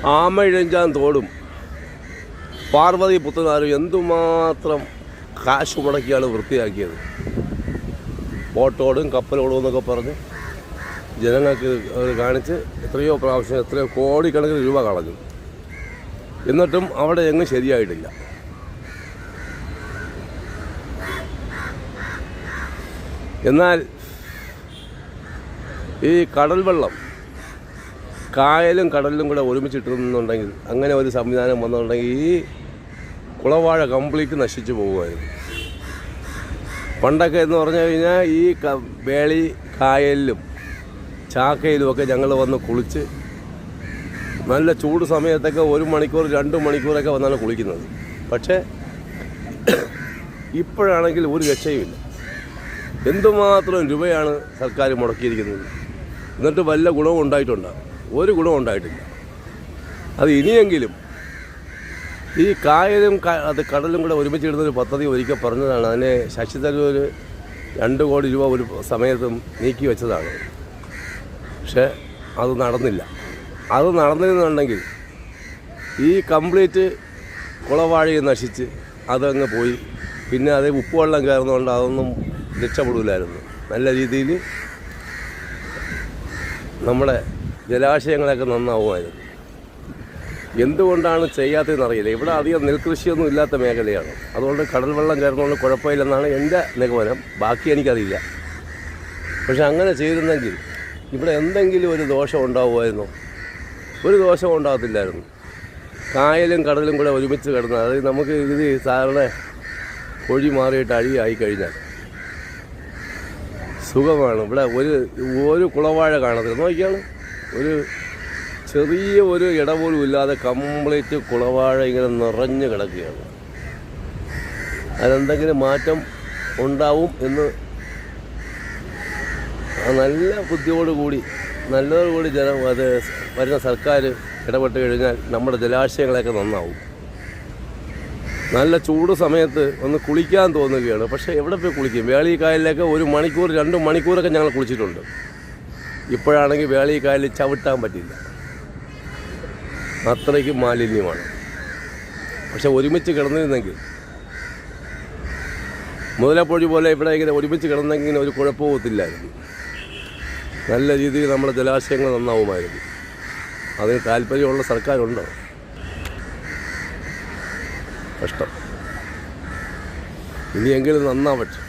ആമയിഴഞ്ചാൻ തോടും പാർവതി പുത്തനാരും എന്തുമാത്രം കാശ് മുടക്കിയാണ് വൃത്തിയാക്കിയത്. ബോട്ടോടും കപ്പലോടും എന്നൊക്കെ പറഞ്ഞ് ജനങ്ങൾക്ക് അവർ കാണിച്ച് എത്രയോ പ്രാവശ്യം എത്രയോ കോടിക്കണക്കിന് രൂപ കളഞ്ഞു. എന്നിട്ടും അവിടെ എങ്ങും ശരിയായിട്ടില്ല. എന്നാൽ ഈ കടൽ വെള്ളം കായലും കടലിലും കൂടെ ഒരുമിച്ചിട്ടിരുന്നുണ്ടെങ്കിൽ, അങ്ങനെ ഒരു സംവിധാനം വന്നിട്ടുണ്ടെങ്കിൽ ഈ കുളവാഴ കംപ്ലീറ്റ് നശിച്ചു പോകുമായിരുന്നു. പണ്ടൊക്കെ എന്ന് പറഞ്ഞു കഴിഞ്ഞാൽ ഈ വേളി കായലിലും ചാക്കയിലുമൊക്കെ ഞങ്ങൾ വന്ന് കുളിച്ച് നല്ല ചൂട് സമയത്തൊക്കെ 1 മണിക്കൂർ 2 മണിക്കൂറൊക്കെ വന്നാണ് കുളിക്കുന്നത്. പക്ഷേ ഇപ്പോഴാണെങ്കിൽ ഒരു രക്ഷയുമില്ല. എന്തുമാത്രം രൂപയാണ് സർക്കാർ മുടക്കിയിരിക്കുന്നത്. എന്നിട്ട് വല്ല ഗുണവും ഉണ്ടായിട്ടുണ്ടോ? ഒരു ഗുണവും ഉണ്ടായിട്ടില്ല. അത് ഇനിയെങ്കിലും ഈ കായലും കടലും കൂടെ ഒരുമിച്ചിടുന്നൊരു പദ്ധതി ഒരിക്കൽ പറഞ്ഞതാണ്. അതിനെ ശശി തരൂർ 2 കോടി രൂപ ഒരു സമയത്തും നീക്കി വെച്ചതാണ്. പക്ഷേ അത് നടന്നില്ല. അത് നടന്നിരുന്നുണ്ടെങ്കിൽ ഈ കംപ്ലീറ്റ് കുളവാഴയെ നശിച്ച് അതങ്ങ് പോയി. പിന്നെ അത് ഉപ്പുവെള്ളം കയറുന്നതുകൊണ്ട് അതൊന്നും രക്ഷപ്പെടില്ലായിരുന്നു. നല്ല രീതിയിൽ നമ്മുടെ ജലാശയങ്ങളൊക്കെ നന്നാവുമായിരുന്നു. എന്തുകൊണ്ടാണ് ചെയ്യാത്തതെന്നറിയില്ല. ഇവിടെ അധികം നെൽകൃഷിയൊന്നും ഇല്ലാത്ത മേഖലയാണ്. അതുകൊണ്ട് കടൽ വെള്ളം കയറുന്നതുകൊണ്ട് കുഴപ്പമില്ലെന്നാണ് എൻ്റെ നിഗമനം. ബാക്കി എനിക്കറിയില്ല. പക്ഷെ അങ്ങനെ ചെയ്തിരുന്നെങ്കിൽ ഇവിടെ എന്തെങ്കിലും ഒരു ദോഷം ഉണ്ടാവുമായിരുന്നോ? ഒരു ദോഷം ഉണ്ടാകത്തില്ലായിരുന്നു. കായലും കടലും കൂടെ ഒരുമിച്ച് കിടന്നാൽ, അത് നമുക്ക് ഇത് സാറിന് പൊഴി മാറിയിട്ട് അഴിയായി കഴിഞ്ഞാൽ സുഖമാണ്. ഇവിടെ ഒരു കുളവാഴ കാണത്തില്ല. നോക്കിയാണ് ഒരു ചെറിയ ഒരു ഇട പോലും ഇല്ലാതെ കംപ്ലീറ്റ് കുളവാഴ ഇങ്ങനെ നിറഞ്ഞു കിടക്കുകയാണ്. അതെന്തെങ്കിലും മാറ്റം ഉണ്ടാവും എന്ന് നല്ല ബുദ്ധിയോടുകൂടി നല്ലതോടുകൂടി അത് വരുന്ന സർക്കാർ ഇടപെട്ട് കഴിഞ്ഞാൽ നമ്മുടെ ജലാശയങ്ങളൊക്കെ നന്നാവും. നല്ല ചൂട് സമയത്ത് ഒന്ന് കുളിക്കാൻ തോന്നുകയാണ്. പക്ഷേ എവിടെ പോയി കുളിക്കും? വേളി കായലിലൊക്കെ 1 മണിക്കൂർ 2 മണിക്കൂറൊക്കെ ഞങ്ങൾ കുളിച്ചിട്ടുണ്ട്. ഇപ്പോഴാണെങ്കിൽ വേളി കായലിൽ ചവിട്ടാൻ പറ്റില്ല. അത്രയ്ക്കും മാലിന്യമാണ്. പക്ഷെ ഒരുമിച്ച് കിടന്നിരുന്നെങ്കിൽ, മുതലപ്പൊഴി പോലെ ഇവിടെ ഇങ്ങനെ ഒരുമിച്ച് കിടന്നെങ്കിൽ ഇങ്ങനെ ഒരു കുഴപ്പവുമില്ലായിരുന്നു. നല്ല രീതിയിൽ നമ്മുടെ ജലാശയങ്ങൾ നന്നാവുമായിരുന്നു. അതിന് താല്പര്യമുള്ള സർക്കാരുണ്ടോ? കഷ്ടം. ഇനിയെങ്കിലും നന്നാവട്ടെ.